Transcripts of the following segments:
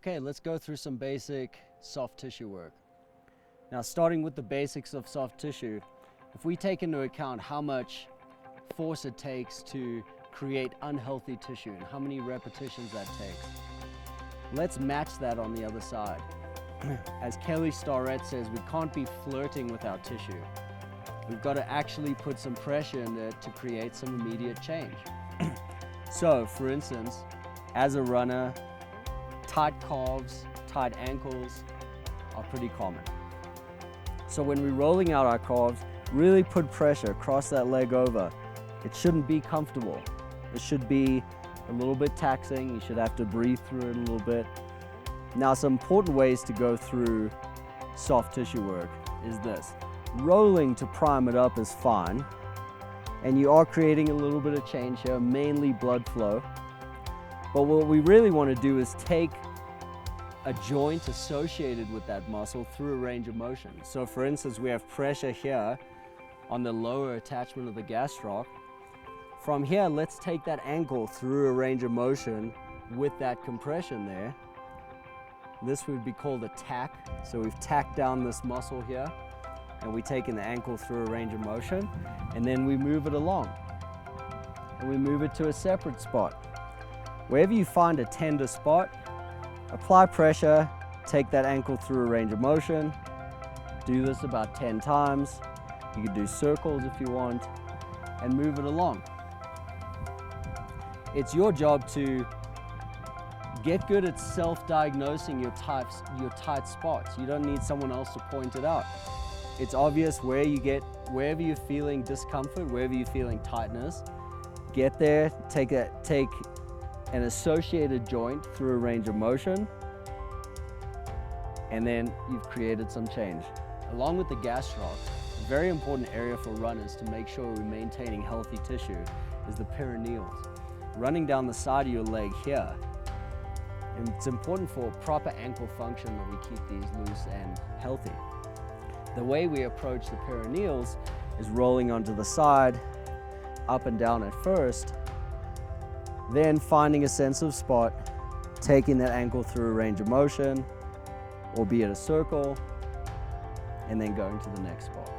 Okay, let's go through some basic soft tissue work. Now, starting with the basics of soft tissue, if we take into account how much force it takes to create unhealthy tissue and how many repetitions that takes, let's match that on the other side. As Kelly Starrett says, we can't be flirting with our tissue. We've got to actually put some pressure in it to create some immediate change. So, for instance, as a runner, tight calves, tight ankles are pretty common. So when we're rolling out our calves, really put pressure across that leg over. It shouldn't be comfortable. It should be a little bit taxing. You should have to breathe through it a little bit. Now, some important ways to go through soft tissue work is this. Rolling to prime it up is fine, and you are creating a little bit of change here, mainly blood flow. But what we really want to do is take a joint associated with that muscle through a range of motion. So for instance, we have pressure here on the lower attachment of the gastroc. From here, let's take that ankle through a range of motion with that compression there. This would be called a tack. So we've tacked down this muscle here, and we're taking the ankle through a range of motion, and then we move it along. And we move it to a separate spot. Wherever you find a tender spot, apply pressure, take that ankle through a range of motion. Do this about 10 times. You can do circles if you want, and move it along. It's your job to get good at self-diagnosing your tight spots. You don't need someone else to point it out. It's obvious wherever you're feeling discomfort, wherever you're feeling tightness, get there, take an associated joint through a range of motion, and then you've created some change. Along with the gastroc, a very important area for runners to make sure we're maintaining healthy tissue is the perineals. Running down the side of your leg here, and it's important for proper ankle function that we keep these loose and healthy. The way we approach the perineals is rolling onto the side, up and down at first, then finding a sensitive spot, taking that ankle through a range of motion, albeit a circle, and then going to the next spot.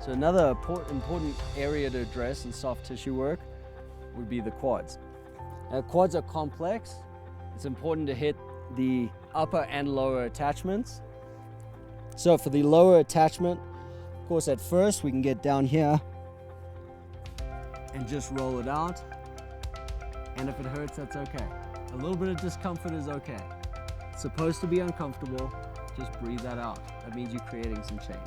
So another important area to address in soft tissue work would be the quads. Now, quads are complex. It's important to hit the upper and lower attachments. So for the lower attachment, of course, at first we can get down here and just roll it out. And if it hurts, that's okay. A little bit of discomfort is okay. It's supposed to be uncomfortable, just breathe that out. That means you're creating some change.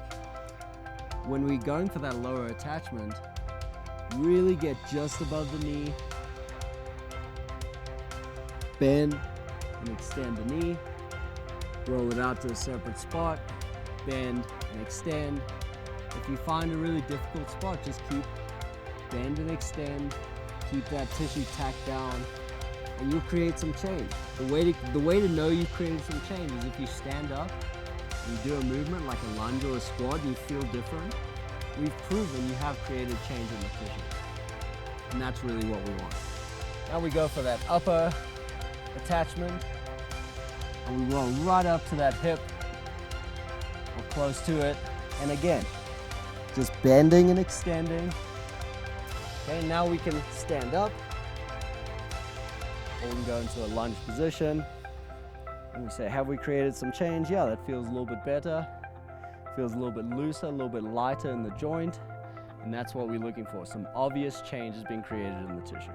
When we're going for that lower attachment, really get just above the knee, bend and extend the knee, roll it out to a separate spot, bend and extend. If you find a really difficult spot, just keep bend and extend, keep that tissue tacked down, and you'll create some change. The way to know you've created some change is if you stand up and you do a movement like a lunge or a squat and you feel different, we've proven you have created change in the tissue. And that's really what we want. Now we go for that upper attachment, and we roll right up to that hip or close to it. And again, just bending and extending. Okay, now we can stand up, or we can go into a lunge position. And we say, have we created some change? Yeah, that feels a little bit better. Feels a little bit looser, a little bit lighter in the joint. And that's what we're looking for. Some obvious change has been created in the tissue.